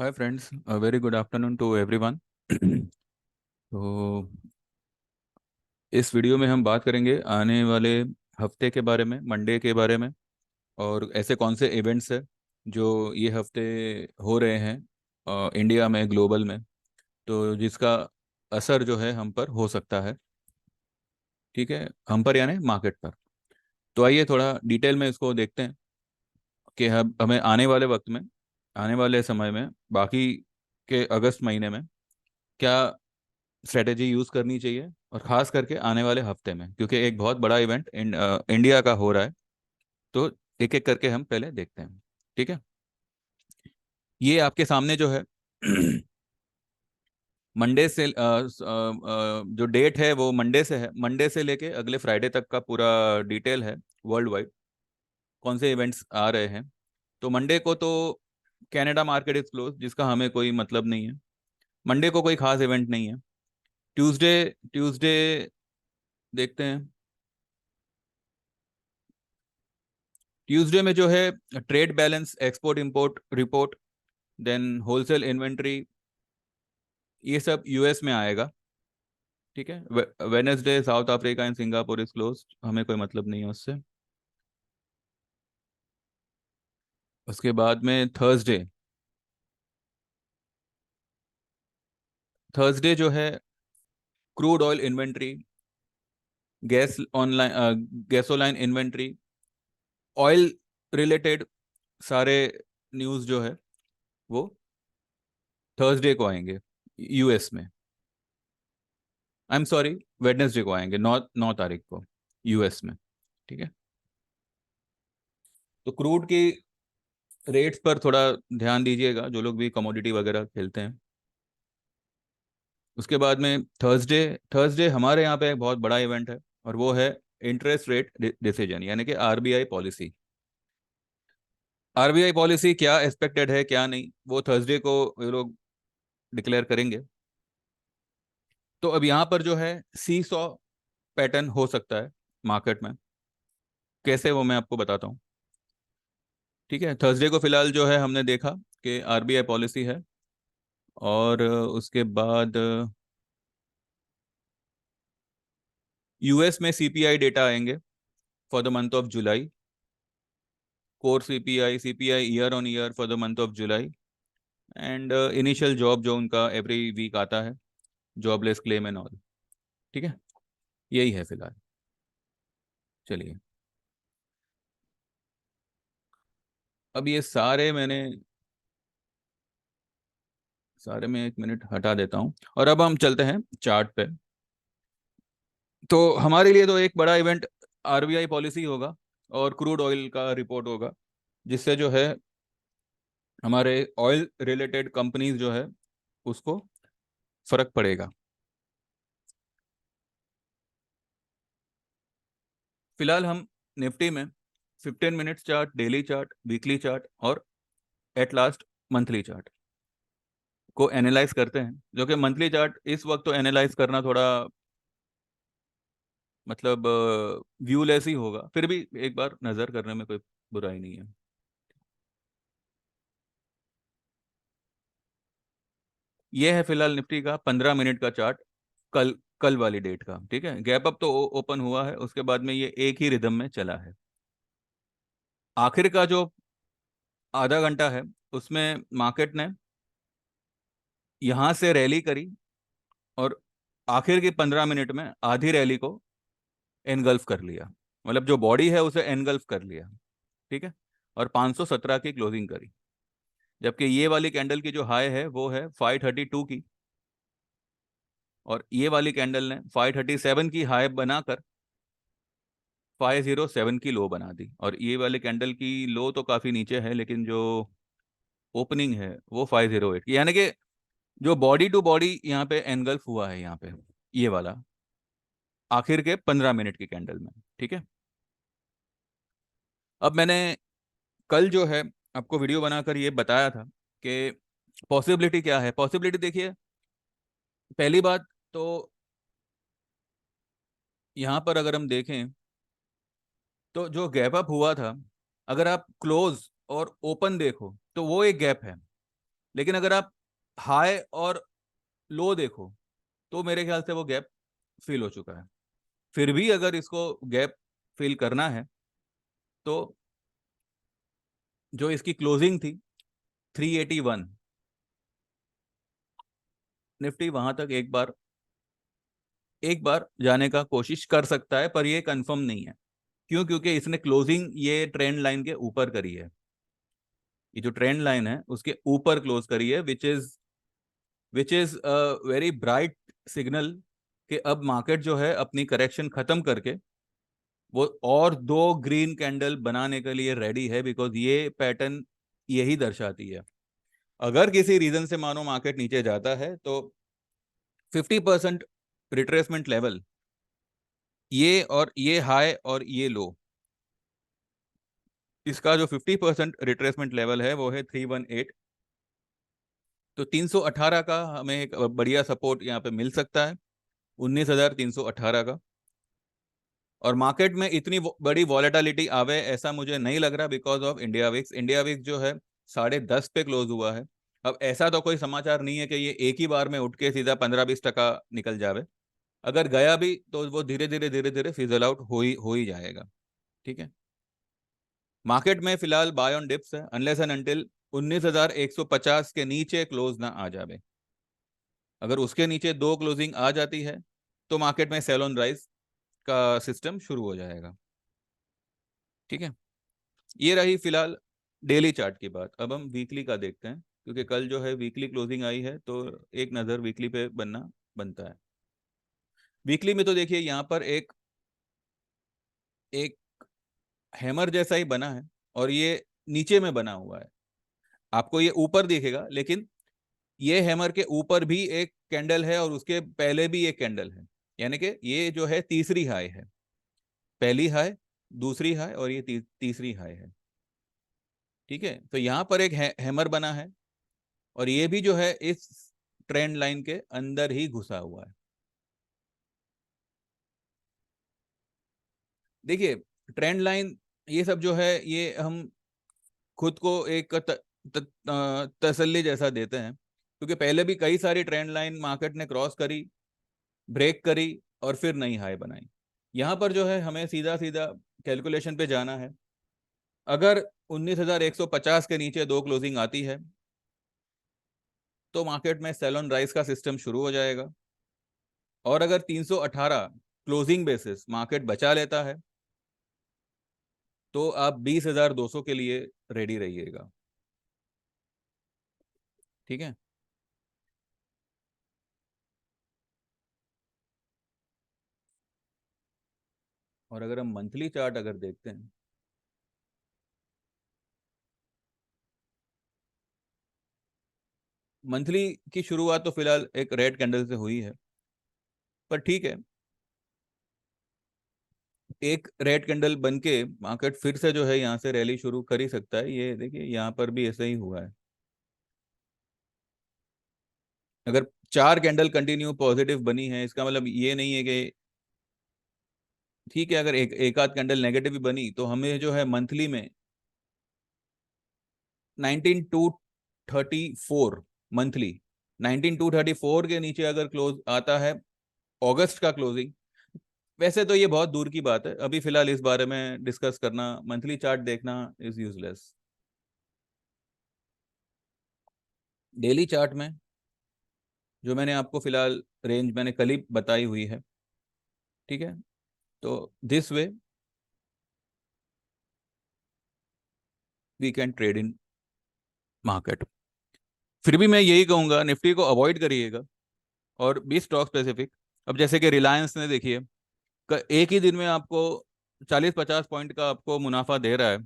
Hi friends, very good afternoon to everyone. तो इस video में हम बात करेंगे आने वाले हफ्ते के बारे में, मंडे के बारे में, और ऐसे कौन से इवेंट्स हैं जो ये हफ्ते हो रहे हैं इंडिया में, ग्लोबल में, तो जिसका असर जो है हम पर हो सकता है। ठीक है, हम पर यानी मार्केट पर। तो आइए थोड़ा डिटेल में इसको देखते हैं कि हम हमें आने वाले वक्त में, आने वाले समय में, बाकी के अगस्त महीने में क्या स्ट्रेटेजी यूज करनी चाहिए, और खास करके आने वाले हफ्ते में, क्योंकि एक बहुत बड़ा इवेंट इंडिया का हो रहा है। तो एक एक करके हम पहले देखते हैं। ठीक है, ये आपके सामने जो है मंडे से जो डेट है वो मंडे से है, मंडे से लेके अगले फ्राइडे तक का पूरा डिटेल है। वर्ल्ड वाइड कौन से इवेंट्स आ रहे हैं। तो मंडे को तो कनाडा मार्केट इज क्लोज, जिसका हमें कोई मतलब नहीं है। मंडे को कोई खास इवेंट नहीं है। ट्यूसडे ट्यूसडे देखते हैं। ट्यूसडे में जो है trade balance, export import report, then wholesale inventory, ये सब यूएस में आएगा। ठीक है, Wednesday South Africa and Singapore is close, हमें कोई मतलब नहीं है उससे। उसके बाद में थर्सडे, थर्सडे जो है crude oil inventory, gas online, gasoline inventory, oil related सारे न्यूज़ जो है वो थर्सडे को आएंगे यूएस में। आई एम सॉरी, वेडनेसडे को आएंगे, 9 तारीख को यूएस में। ठीक है, तो क्रूड की रेट्स पर थोड़ा ध्यान दीजिएगा, जो लोग भी कमोडिटी वगैरह खेलते हैं। उसके बाद में थर्सडे, थर्सडे हमारे यहाँ पे एक बहुत बड़ा इवेंट है, और वो है इंटरेस्ट रेट डिसीजन, यानी कि आरबीआई पॉलिसी। आरबीआई पॉलिसी क्या एक्सपेक्टेड है क्या नहीं, वो थर्सडे को ये लोग डिक्लेयर करेंगे। तो अब यहाँ पर जो है सी सॉ पैटर्न हो सकता है मार्केट में। कैसे, वो मैं आपको बताता हूँ। ठीक है, थर्सडे को फिलहाल जो है हमने देखा कि आरबीआई पॉलिसी है, और उसके बाद यूएस में सीपीआई डेटा आएंगे for the month of July. Core CPI, CPI year on year for the month of July, and initial job जो उनका एवरी वीक आता है, जॉबलेस क्लेम एंड ऑल। ठीक है, यही है फिलहाल। चलिए, अब ये सारे में एक मिनट हटा देता हूँ, और अब हम चलते हैं चार्ट पे। तो हमारे लिए तो एक बड़ा इवेंट आरबीआई पॉलिसी होगा, और क्रूड ऑयल का रिपोर्ट होगा, जिससे जो है हमारे ऑयल रिलेटेड कंपनीज जो है उसको फर्क पड़ेगा। फिलहाल हम निफ्टी में 15 minutes chart, daily chart, weekly chart, और एट लास्ट मंथली चार्ट को एनालाइज करते हैं। जो कि मंथली चार्ट इस वक्त तो एनालाइज करना थोड़ा मतलब व्यूलेस ही होगा, फिर भी एक बार नजर करने में कोई बुराई नहीं है। ये है फिलहाल निफ्टी का 15 मिनट का चार्ट, कल कल वाली डेट का। ठीक है, गैप अप तो ओपन हुआ है, उसके बाद में ये एक ही रिदम में चला है। आखिर का जो आधा घंटा है उसमें मार्केट ने यहाँ से रैली करी, और आखिर की 15 मिनट में आधी रैली को एनगल्फ कर लिया, मतलब जो बॉडी है उसे एनगल्फ कर लिया। ठीक है, और 517 की क्लोजिंग करी। जबकि ये वाली कैंडल की जो हाई है वो है 532 की, और ये वाली कैंडल ने 537 की हाई बनाकर 507 की लो बना दी। और ये वाले कैंडल की लो तो काफ़ी नीचे है, लेकिन जो ओपनिंग है वो 508 की, यानी कि जो बॉडी टू बॉडी यहाँ पे एनगल्फ हुआ है यहाँ पे, ये वाला आखिर के 15 मिनट की कैंडल में। ठीक है, अब मैंने कल जो है आपको वीडियो बनाकर ये बताया था कि पॉसिबिलिटी क्या है। पॉसिबिलिटी देखिए, पहली बात तो यहाँ पर अगर हम देखें तो जो गैप अप हुआ था, अगर आप क्लोज और ओपन देखो तो वो एक गैप है। लेकिन अगर आप हाई और लो देखो तो मेरे ख्याल से वो गैप फिल हो चुका है। फिर भी अगर इसको गैप फिल करना है तो जो इसकी क्लोजिंग थी 381, निफ्टी वहां तक एक बार जाने का कोशिश कर सकता है, पर ये कंफर्म नहीं है। क्यों? क्योंकि इसने क्लोजिंग ये ट्रेंड लाइन के ऊपर करी है। ये जो ट्रेंड लाइन है उसके ऊपर क्लोज करी है, which is a very bright signal कि अब मार्केट जो है अपनी करेक्शन खत्म करके वो और दो ग्रीन कैंडल बनाने के लिए रेडी है, बिकॉज ये पैटर्न यही दर्शाती है। अगर किसी रीजन से मानो मार्केट नीचे जाता है तो 50% रिट्रेसमेंट लेवल, ये और ये हाई और ये लो, इसका जो 50% रिट्रेसमेंट लेवल है वो है 318। तो 318 का हमें एक बढ़िया सपोर्ट यहाँ पे मिल सकता है, 19,318 का। और मार्केट में इतनी बड़ी वॉलेटिलिटी आवे ऐसा मुझे नहीं लग रहा, बिकॉज ऑफ इंडिया विक्स जो है 10.5 पे क्लोज हुआ है। अब ऐसा तो कोई समाचार नहीं है कि ये एक ही बार में उठ के सीधा 15-20% निकल जावे। अगर गया भी तो वो धीरे धीरे फिजल आउट हो ही जाएगा। ठीक है। मार्केट में फिलहाल बाय ऑन डिप्स है, अनलेस एंड अनटिल 19,150 के नीचे क्लोज ना आ जावे। अगर उसके नीचे दो क्लोजिंग आ जाती है तो मार्केट में सेल ऑन राइज का सिस्टम शुरू हो जाएगा। ठीक है। ये रही फिलहाल डेली चार्ट की बात। अब हम वीकली का देखते हैं, क्योंकि कल जो है वीकली क्लोजिंग आई है तो एक नज़र वीकली पे बनता है। वीकली में तो देखिए यहाँ पर एक एक हैमर जैसा ही बना है, और ये नीचे में बना हुआ है। आपको ये ऊपर दिखेगा, लेकिन ये हैमर के ऊपर भी एक कैंडल है और उसके पहले भी एक कैंडल है। यानी कि ये जो है तीसरी हाई है। पहली हाई, दूसरी हाई, और ये तीसरी हाई है। ठीक है। तो यहाँ पर एक हैमर बना है, और ये भी जो है इस ट्रेंड लाइन के अंदर ही घुसा हुआ है। देखिए, ट्रेंड लाइन ये सब जो है ये हम खुद को एक तसल्ली जैसा देते हैं, क्योंकि पहले भी कई सारी ट्रेंड लाइन मार्केट ने क्रॉस करी, ब्रेक करी, और फिर नई हाई बनाई। यहाँ पर जो है हमें सीधा सीधा कैलकुलेशन पे जाना है। अगर 19,150 के नीचे दो क्लोजिंग आती है तो मार्केट में सेल ऑन राइज का सिस्टम शुरू हो जाएगा। और अगर 318 क्लोजिंग बेसिस मार्केट बचा लेता है तो आप 20,200 के लिए रेडी रहिएगा। ठीक है। और अगर हम मंथली चार्ट अगर देखते हैं, मंथली की शुरुआत तो फिलहाल एक रेड कैंडल से हुई है, पर ठीक है। एक रेड कैंडल बन के मार्केट फिर से जो है यहाँ से रैली शुरू कर ही सकता है। ये देखिए यहाँ पर भी ऐसा ही हुआ है। अगर चार कैंडल कंटिन्यू पॉजिटिव बनी है, इसका मतलब ये नहीं है कि ठीक है, अगर एक आध कैंडल नेगेटिव भी बनी तो हमें जो है मंथली में 19,234 मंथली, 19,234 के नीचे अगर क्लोज आता है अगस्त का क्लोजिंग, वैसे तो ये बहुत दूर की बात है, अभी फिलहाल इस बारे में डिस्कस करना, मंथली चार्ट देखना इज यूजलेस। डेली चार्ट में जो मैंने आपको फिलहाल रेंज मैंने कल ही बताई हुई है। ठीक है। तो this way we can trade in market. फिर भी मैं यही कहूंगा, निफ्टी को अवॉइड करिएगा, और भी स्टॉक स्पेसिफिक। अब जैसे कि रिलायंस ने देखिए एक ही दिन में आपको 40-50 पॉइंट का आपको मुनाफा दे रहा है,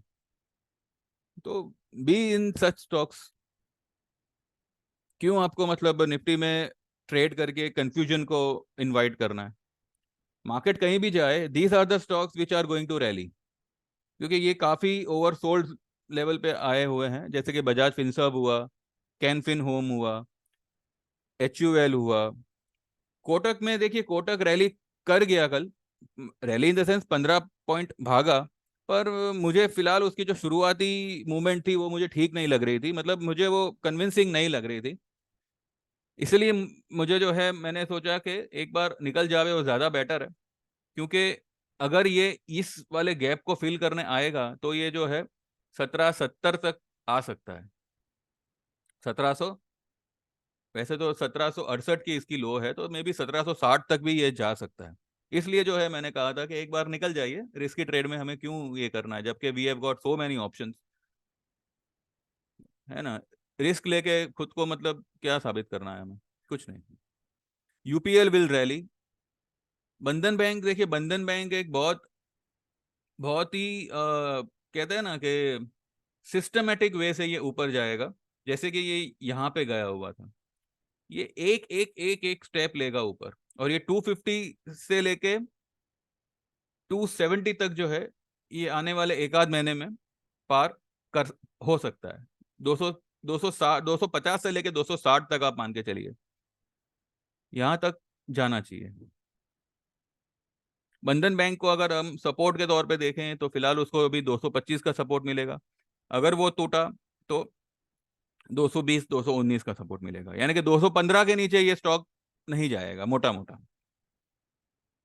तो बी इन सच स्टॉक्स। क्यों आपको मतलब निफ्टी में ट्रेड करके कंफ्यूजन को इनवाइट करना है? मार्केट कहीं भी जाए, these are the stocks which are going to rally, क्योंकि ये काफी ओवरसोल्ड लेवल पे आए हुए हैं, जैसे कि बजाज फिनसर्व हुआ, कैनफिन होम हुआ, HUL हुआ। कोटक में देखिए, कोटक रैली कर गया कल, rally in the sense 15 point भागा, पर मुझे फिलहाल उसकी जो शुरुआती मूवमेंट थी वो मुझे ठीक नहीं लग रही थी, मतलब मुझे वो कन्विंसिंग नहीं लग रही थी। इसलिए मुझे जो है, मैंने सोचा कि एक बार निकल जावे वो ज़्यादा बेटर है। क्योंकि अगर ये इस वाले गैप को फिल करने आएगा तो ये जो है 1770 तक आ सकता है। 1700, वैसे तो 1768 की इसकी लो है, तो मे बी 1760 तक भी ये जा सकता है। इसलिए जो है मैंने कहा था कि एक बार निकल जाइए, रिस्की ट्रेड में हमें क्यों ये करना है, जबकि we have got so many options, है ना। रिस्क लेके खुद को मतलब क्या साबित करना है हमें, कुछ नहीं। UPL will rally. बंधन बैंक, देखिए बंधन बैंक एक बहुत बहुत ही कहते हैं ना कि सिस्टमेटिक वे से ये ऊपर जाएगा। जैसे कि ये यहाँ पे गया हुआ था, ये एक एक एक एक स्टेप लेगा ऊपर, और ये 250 से लेके 270 तक जो है, ये आने वाले एक आध महीने में पार कर हो सकता है। 200, 260, 250 से लेके 260 तक आप मान के चलिए, यहाँ तक जाना चाहिए। बंधन बैंक को अगर हम सपोर्ट के तौर पे देखें तो फिलहाल उसको अभी 225 का सपोर्ट मिलेगा। अगर वो टूटा तो 220, 219 का सपोर्ट मिलेगा, यानी कि 215 के नीचे ये स्टॉक नहीं जाएगा मोटा मोटा।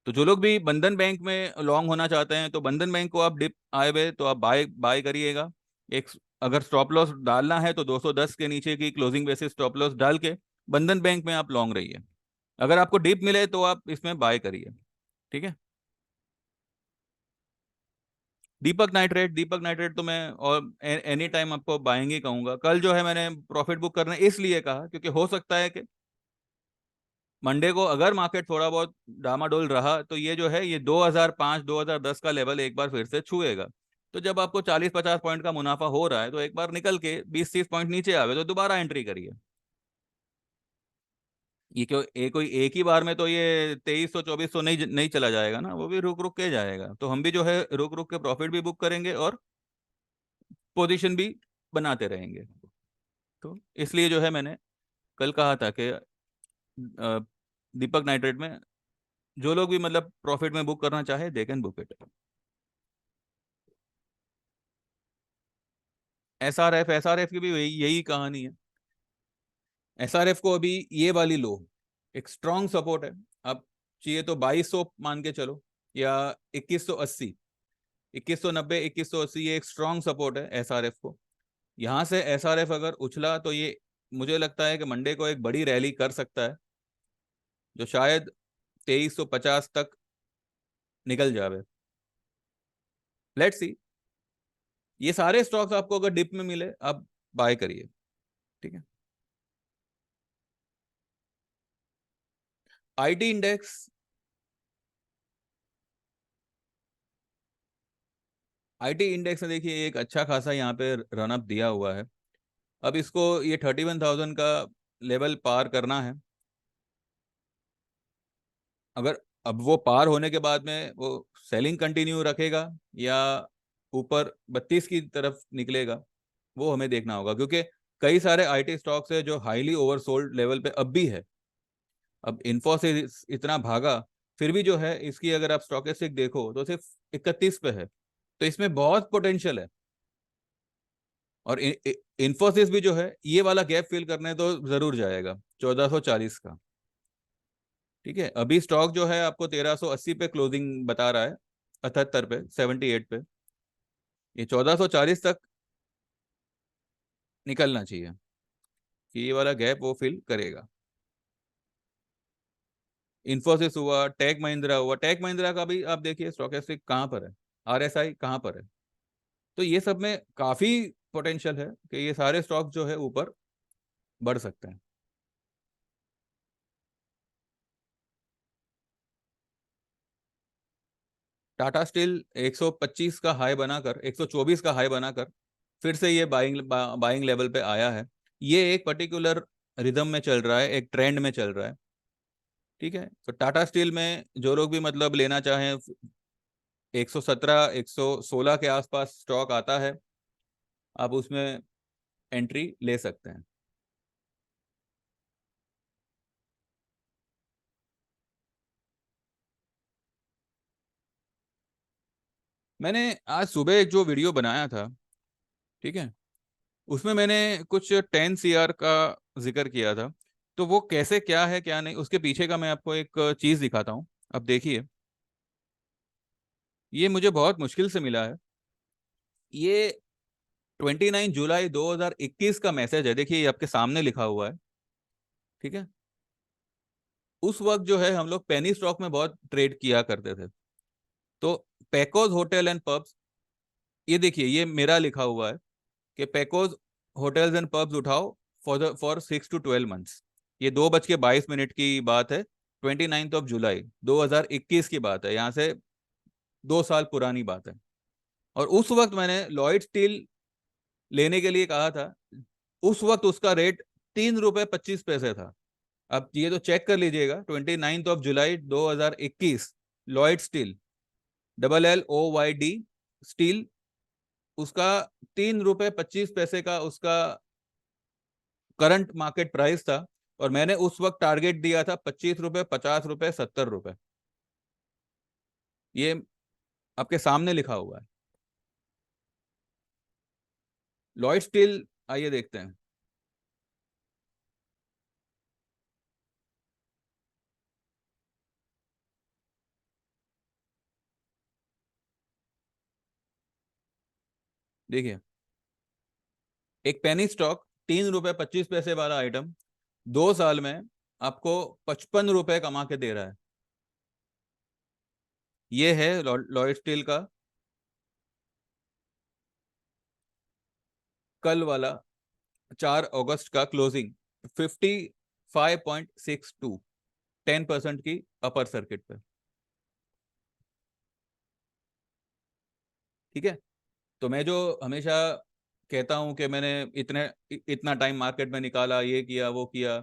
तो जो लोग भी बंधन बैंक में लॉन्ग होना चाहते हैं, तो बंधन बैंक को आप डिप आए हुए तो आप बाय बाय करिएगा। एक, अगर स्टॉप लॉस डालना है तो 210 के नीचे की क्लोजिंग बेसिस स्टॉप लॉस डाल के बंधन बैंक में आप लॉन्ग रहिए। अगर आपको डिप मिले तो आप इसमें बाय करिए। ठीक है। दीपक नाइट्रेट, दीपक नाइट्रेट तो मैं और एनी टाइम आपको बाइंग ही कहूंगा। कल जो है मैंने प्रॉफिट बुक करने इसलिए कहा क्योंकि हो सकता है कि मंडे को अगर मार्केट थोड़ा बहुत डामाडोल रहा तो ये जो है ये 2005 2010 का लेवल एक बार फिर से छुएगा। तो जब आपको 40-50 पॉइंट का मुनाफा हो रहा है तो एक बार निकल के 20-30 पॉइंट नीचे आवे तो दोबारा एंट्री करिए। ये क्यों कोई एक ही बार में तो ये 2300 2400 नहीं नहीं चला जाएगा ना, वो भी रुक रुक के जाएगा। तो हम भी जो है रुक रुक के प्रॉफिट भी बुक करेंगे और पोजीशन भी बनाते रहेंगे। तो इसलिए जो है मैंने कल कहा था कि दीपक नाइट्रेट में जो लोग भी मतलब प्रॉफिट में बुक करना चाहे they can book it. SRF की भी यही कहानी है। एसआरएफ को अभी ये वाली लो एक स्ट्रॉन्ग सपोर्ट है। अब चाहिए तो 2200 मान के चलो, या 2180, 2190, 2180, ये एक स्ट्रॉन्ग सपोर्ट है एसआरएफ को। यहाँ से एसआरएफ अगर उछला तो ये मुझे लगता है कि मंडे को एक बड़ी रैली कर सकता है, जो शायद 2350 तक निकल जावे। Let's see. ये सारे स्टॉक्स आपको अगर डिप में मिले आप बाय करिए। ठीक है। आईटी इंडेक्स, आईटी इंडेक्स में देखिए एक अच्छा खासा यहाँ पे रन अप दिया हुआ है। अब इसको ये 31,000 का लेवल पार करना है। अगर अब वो पार होने के बाद में वो सेलिंग कंटिन्यू रखेगा या ऊपर 32 की तरफ निकलेगा, वो हमें देखना होगा। क्योंकि कई सारे आईटी स्टॉक्स है जो हाईली ओवरसोल्ड लेवल पे अब भी है। अब इन्फोसिस इतना भागा, फिर भी जो है इसकी अगर आप स्टॉकेस्टिक देखो तो सिर्फ 31 पे है। तो इसमें बहुत पोटेंशियल है। और इन्फोसिस भी जो है ये वाला गैप फिल करने तो जरूर जाएगा 1440 का। ठीक है। अभी स्टॉक जो है आपको 1380 पे क्लोजिंग बता रहा है, 78 पे, 78 पे। ये 1440 तक निकलना चाहिए कि ये वाला गैप वो फिल करेगा। इन्फोसिस हुआ, टेक महिंद्रा हुआ, टेक महिंद्रा का भी आप देखिए स्टॉकेस्टिक कहाँ पर है, आरएसआई कहाँ पर है। तो ये सब में काफी पोटेंशियल है कि ये सारे स्टॉक जो है ऊपर बढ़ सकते हैं। टाटा स्टील 125 का हाई बनाकर, 124 का हाई बनाकर फिर से ये बाइंग लेवल पे आया है। ये एक पर्टिकुलर रिदम में चल रहा है, एक ट्रेंड में चल रहा है। ठीक है। तो टाटा स्टील में जो लोग भी मतलब लेना चाहें, 117 116 के आसपास स्टॉक आता है, आप उसमें एंट्री ले सकते हैं। मैंने आज सुबह एक जो वीडियो बनाया था, ठीक है, उसमें मैंने कुछ 10 CR का जिक्र किया था। तो वो कैसे, क्या है क्या नहीं, उसके पीछे का मैं आपको एक चीज दिखाता हूँ। अब देखिए, ये मुझे बहुत मुश्किल से मिला है। ये 29 जुलाई 2021 का मैसेज है। देखिए, ये आपके सामने लिखा हुआ है, ठीक है। उस वक्त जो है हम लोग पेनी स्टॉक में बहुत ट्रेड किया करते थे। तो पैकोज होटल एंड पब्स, ये देखिए, ये मेरा लिखा हुआ है कि पैकोज होटल्स एंड पब्स उठाओ फॉर 6 to 12 months। ये 2:22 की बात है। 29 जुलाई 2021 की बात है, यहाँ से 2 साल पुरानी बात है। और उस वक्त मैंने लॉयड स्टील लेने के लिए कहा था। उस वक्त उसका रेट 3 रुपए 25 पैसे था। अब ये तो चेक कर लीजिएगा, 29 जुलाई 2021, लॉयड स्टील, LLOYD स्टील, उसका 3 रुपए 25 पैसे का उसका करंट मार्केट प्राइस था। और मैंने उस वक्त टारगेट दिया था 25 रुपए, 50 रुपए, 70 रुपए। ये आपके सामने लिखा हुआ है, लॉयड स्टील। आइए देखते हैं। देखिए, एक पेनी स्टॉक, 3 रुपए 25 पैसे वाला आइटम, 2 साल में आपको 55 रुपए कमा के दे रहा है। ये है लॉयड स्टील का कल वाला 4 अगस्त का क्लोजिंग, 55.62, 10% की अपर सर्किट पे, ठीक है। तो मैं जो हमेशा कहता हूं कि मैंने इतना टाइम मार्केट में निकाला, ये किया वो किया,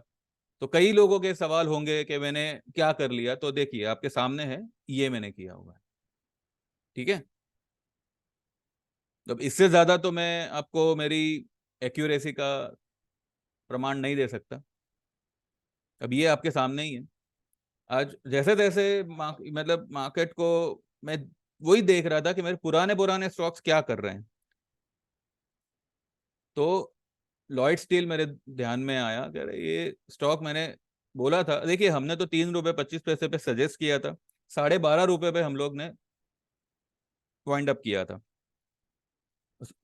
तो कई लोगों के सवाल होंगे कि मैंने क्या कर लिया। तो देखिए, आपके सामने है, ये मैंने किया हुआ है, ठीक है। अब इससे ज्यादा तो मैं आपको मेरी एक्यूरेसी का प्रमाण नहीं दे सकता। अब ये आपके सामने ही है। आज जैसे तैसे मतलब मार्केट को मैं वही देख रहा था कि मेरे पुराने पुराने स्टॉक्स क्या कर रहे हैं। तो लॉयड स्टील मेरे ध्यान में आया कि अरे, ये स्टॉक मैंने बोला था। देखिए, हमने तो 3 रुपए 25 पैसे पे सजेस्ट किया था, 12.5 रुपए पे हम लोग ने वाइंड अप किया था।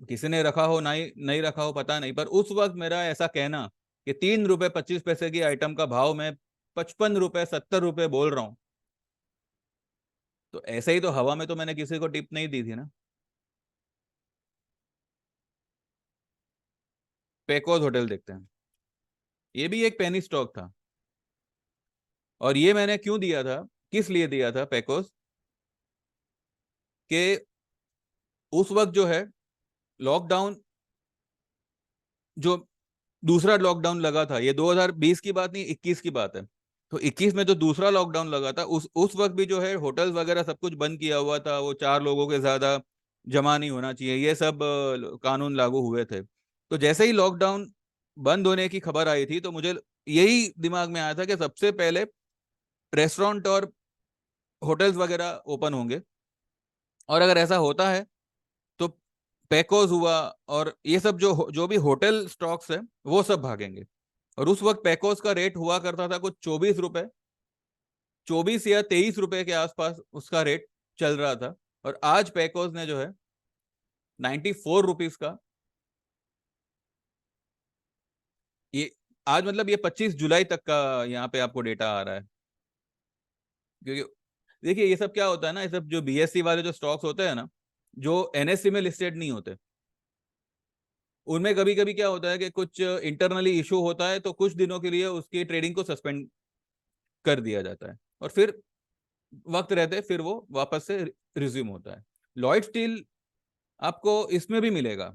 किसी ने रखा हो, नहीं नहीं रखा हो पता नहीं, पर उस वक्त मेरा ऐसा कहना कि 3 रुपए 25 पैसे की आइटम का भाव मैं 55 रुपए 70 रुपए बोल रहा हूँ, तो ऐसे ही तो हवा में तो मैंने किसी को टिप नहीं दी थी ना। पेकोज होटल देखते हैं। ये भी एक पेनी स्टॉक था। और ये मैंने क्यों दिया था, किस लिए दिया था पेकोज, कि उस वक्त जो है लॉकडाउन, जो दूसरा लॉकडाउन लगा था, ये 2020 की बात नहीं, 21 की बात है। तो 21 में जो दूसरा लॉकडाउन लगा था, उस वक्त भी जो है होटल्स वगैरह सब कुछ बंद किया हुआ था। वो 4 लोगों के ज्यादा जमा नहीं होना चाहिए, ये सब कानून लागू हुए थे। तो जैसे ही लॉकडाउन बंद होने की खबर आई थी, तो मुझे यही दिमाग में आया था कि सबसे पहले रेस्टोरेंट और होटल्स वगैरह ओपन होंगे। और अगर ऐसा होता है तो पैकोज हुआ और ये सब जो जो भी होटल स्टॉक्स है, वो सब भागेंगे। और उस वक्त पैकोज का रेट हुआ करता था कुछ 24 रुपए, 24 या 23 रुपए के आसपास उसका रेट चल रहा था। और आज पैकोज ने जो है 94 रुपीज का, ये आज मतलब ये 25 जुलाई तक का यहाँ पे आपको डेटा आ रहा है। क्योंकि देखिए, ये सब क्या होता है ना, ये सब जो BSE वाले जो स्टॉक्स होते हैं ना, जो NSE में लिस्टेड नहीं होते, उनमें कभी कभी क्या होता है कि कुछ इंटरनली इशू होता है, तो कुछ दिनों के लिए उसकी ट्रेडिंग को सस्पेंड कर दिया जाता है। और फिर वक्त रहते फिर वो वापस से रिज्यूम होता है। लॉयड स्टील आपको इसमें भी मिलेगा,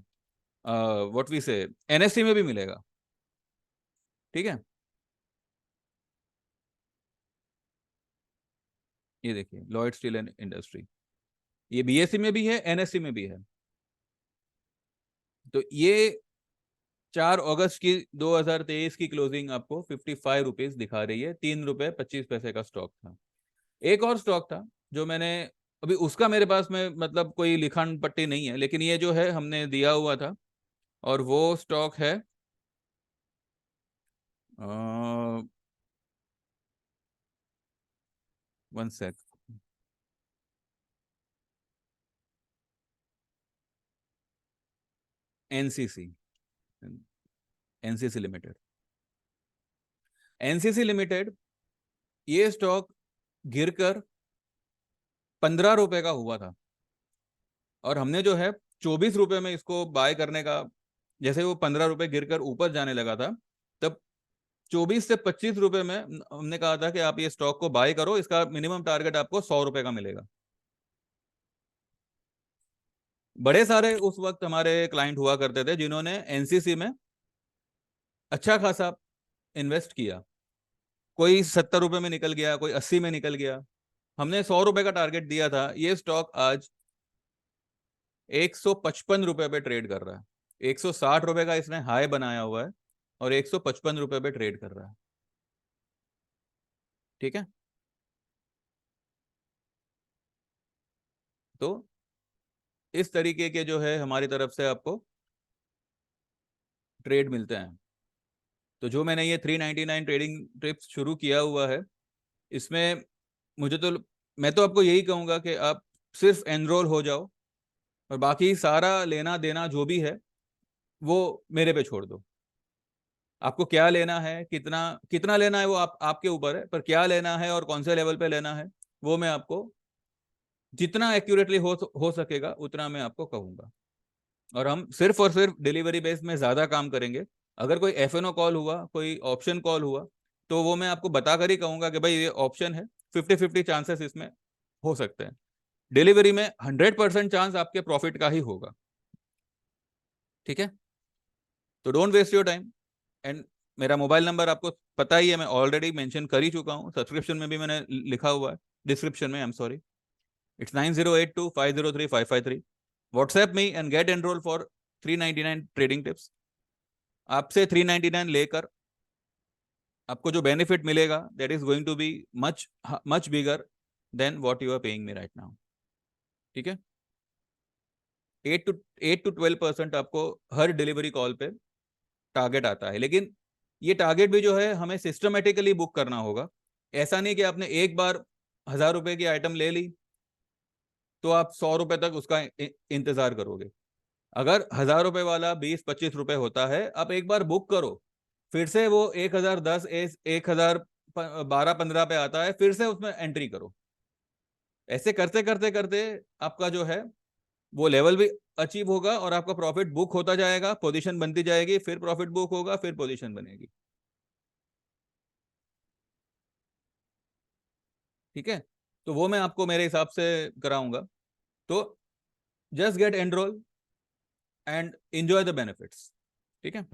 व्हाट वी से, NSE में भी मिलेगा, ठीक है। ये देखिए, लॉयड स्टील एंड इंडस्ट्री, ये BSE में भी है, NSE में भी है। तो ये 4 अगस्त की 2023 की क्लोजिंग आपको 55 रुपीज दिखा रही है। 3 रुपए 25 पैसे का स्टॉक था। एक और स्टॉक था जो मैंने अभी उसका मेरे पास में मतलब कोई लिखन पट्टी नहीं है, लेकिन ये जो है हमने दिया हुआ था, और वो स्टॉक है 1 sec, NCC, NCC limited. NCC limited, ये स्टॉक गिरकर 15 रुपए का हुआ था, और हमने जो है 24 रुपए में इसको बाय करने का, जैसे वो 15 रुपए गिरकर ऊपर जाने लगा था, तब 24 से 25 रुपए में हमने कहा था कि आप ये स्टॉक को बाय करो, इसका मिनिमम टारगेट आपको 100 रुपए का मिलेगा। बड़े सारे उस वक्त हमारे क्लाइंट हुआ करते थे जिन्होंने एनसीसी में अच्छा खासा इन्वेस्ट किया। कोई 70 रुपए में निकल गया, कोई 80 में निकल गया। हमने 100 रुपए का टारगेट दिया था। ये स्टॉक आज 155 रुपए पे ट्रेड कर रहा है। 160 रुपए का इसने हाई बनाया हुआ है, और 155 रुपए पे ट्रेड कर रहा है। ठीक है, तो इस तरीके के जो है हमारी तरफ से आपको ट्रेड मिलते हैं। तो जो मैंने ये 399 ट्रेडिंग टिप्स शुरू किया हुआ है, इसमें मुझे तो, मैं तो आपको यही कहूंगा कि आप सिर्फ एनरोल हो जाओ, और बाकी सारा लेना देना जो भी है वो मेरे पे छोड़ दो। आपको क्या लेना है, कितना कितना लेना है, वो आपके ऊपर है, पर क्या लेना है और कौन से लेवल पे लेना है, वो मैं आपको जितना एक्यूरेटली हो सकेगा उतना मैं आपको कहूंगा। और हम सिर्फ और सिर्फ डिलीवरी बेस में ज्यादा काम करेंगे। अगर कोई एफएनओ कॉल हुआ, कोई ऑप्शन कॉल हुआ, तो वो मैं आपको बताकर ही कहूंगा कि भाई ये ऑप्शन है, 50-50 चांसेस इसमें हो सकते हैं। डिलीवरी में 100% चांस आपके प्रॉफिट का ही होगा। ठीक है, तो don't waste your time. And मेरा मोबाइल नंबर आपको पता ही है, मैं ऑलरेडी मेंशन कर ही चुका हूँ, सब्सक्रिप्शन में भी मैंने लिखा हुआ है, डिस्क्रिप्शन में, I am sorry. It's 9082503553। WhatsApp me and get enrol for 399 trading tips. आपसे 399 लेकर आपको जो बेनिफिट मिलेगा, that is going to be much much bigger than what you are paying me right now. ठीक है, 8 to 12% आपको हर डिलीवरी कॉल पे टारगेट आता है, लेकिन ये टारगेट भी जो है हमें सिस्टमेटिकली बुक करना होगा। ऐसा नहीं कि आपने एक बार 1000 रुपए की आइटम ले ली तो आप 100 रुपए तक उसका इंतजार करोगे। अगर 1000 रुपए वाला 20-25 रुपए होता है, आप एक बार बुक करो, फिर से वो 1010, 1012-15 पे आता है, फिर से उसमें एंट्री करो। ऐसे करते करते करते आपका जो है वो लेवल भी अचीव होगा, और आपका प्रॉफिट बुक होता जाएगा, पोजीशन बनती जाएगी, फिर प्रॉफिट बुक होगा, फिर पोजीशन बनेगी। ठीक है, तो वो मैं आपको मेरे हिसाब से कराऊंगा। तो just get enrol and enjoy the benefits. ठीक है,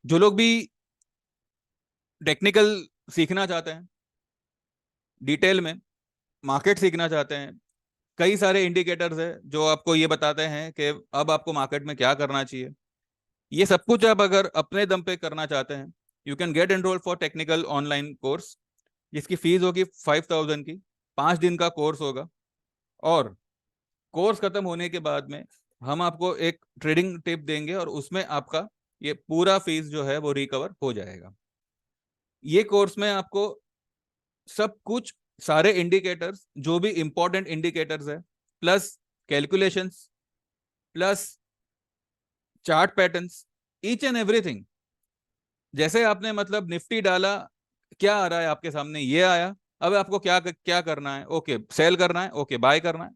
जो लोग भी टेक्निकल सीखना चाहते हैं, डिटेल में मार्केट सीखना चाहते हैं, कई सारे इंडिकेटर्स है जो आपको ये बताते हैं कि अब आपको मार्केट में क्या करना चाहिए। ये सब कुछ आप अगर अपने दम पे करना चाहते हैं, you can get enrol for technical online course, जिसकी फीस होगी 5000 की। 5 दिन का कोर्स होगा, और कोर्स खत्म होने के बाद में हम आपको एक ट्रेडिंग टिप देंगे, और उसमें आपका ये पूरा फीस जो है वो रिकवर हो जाएगा। ये कोर्स में आपको सब कुछ, सारे इंडिकेटर्स, जो भी इंपॉर्टेंट इंडिकेटर्स है, plus calculations, plus chart patterns, each and everything. जैसे आपने मतलब निफ्टी डाला, क्या आ रहा है आपके सामने, ये आया। अब आपको क्या क्या करना है, ओके सेल करना है, ओके बाय करना है।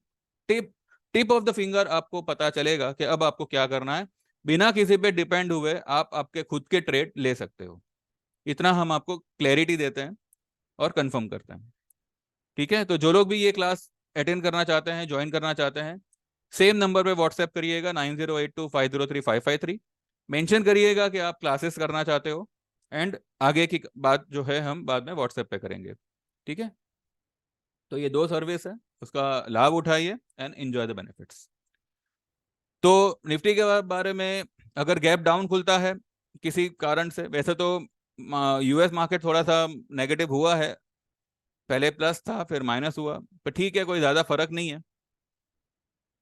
Tip tip of the finger आपको पता चलेगा कि अब आपको क्या करना है। बिना किसी पे डिपेंड हुए आप आपके खुद के ट्रेड ले सकते हो। इतना हम आपको क्लैरिटी देते हैं और कंफर्म करते हैं। ठीक है, तो जो लोग भी ये क्लास अटेंड करना चाहते हैं, ज्वाइन करना चाहते हैं, सेम नंबर पे व्हाट्सएप करिएगा, 9082503553। मेंशन करिएगा कि आप क्लासेस करना चाहते हो, एंड आगे की बात जो है हम बाद में व्हाट्सएप पे करेंगे। ठीक है, तो ये दो सर्विस है, उसका लाभ उठाइए एंड एंजॉय द बेनिफिट्स। तो निफ्टी के बारे में, अगर गैप डाउन खुलता है किसी कारण से, वैसे तो यूएस मार्केट थोड़ा सा नेगेटिव हुआ है पहले प्लस था फिर माइनस हुआ, पर ठीक है, कोई ज़्यादा फर्क नहीं है।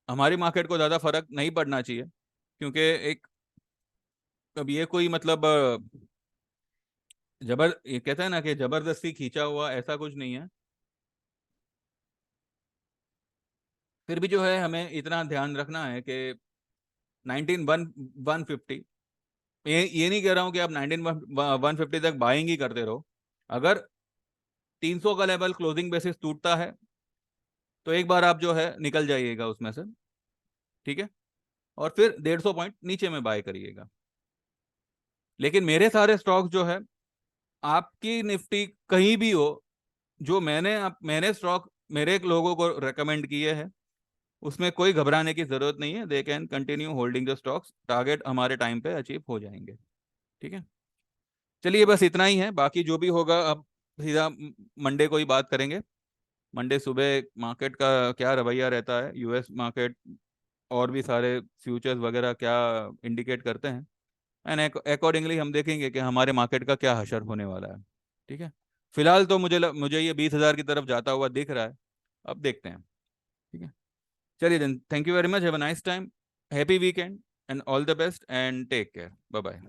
हमारी मार्केट को ज़्यादा फर्क नहीं पड़ना चाहिए, क्योंकि एक, अब ये कोई मतलब ये कहते हैं ना कि जबरदस्ती खींचा हुआ, ऐसा कुछ नहीं है। फिर भी जो है हमें इतना ध्यान रखना है कि 19150, ये नहीं कह रहा हूं कि आप 19150 तक बाइंग ही करते रहो। अगर 300 का लेवल क्लोजिंग बेसिस टूटता है तो एक बार आप जो है निकल जाइएगा उसमें से, ठीक है, और फिर 150 पॉइंट नीचे में बाय करिएगा। लेकिन मेरे सारे स्टॉक जो है, आपकी निफ्टी कहीं भी हो, जो मैंने स्टॉक मेरे लोगों को रेकमेंड किए हैं, उसमें कोई घबराने की जरूरत नहीं है। They can continue holding the stocks, target हमारे टाइम पे अचीव हो जाएंगे। ठीक है, चलिए बस इतना ही है, बाकी जो भी होगा अब सीधा मंडे को ही बात करेंगे। मंडे सुबह मार्केट का क्या रवैया रहता है, यूएस मार्केट और भी सारे फ्यूचर्स वगैरह क्या इंडिकेट करते हैं, एंड अकॉर्डिंगली हम देखेंगे कि हमारे मार्केट का क्या हशर होने वाला है। ठीक है, फिलहाल तो मुझे ये 20,000 की तरफ जाता हुआ दिख रहा है, अब देखते हैं। ठीक है, चलिए then, thank you very much, have a nice time, happy weekend, and all the best, and take care, bye bye.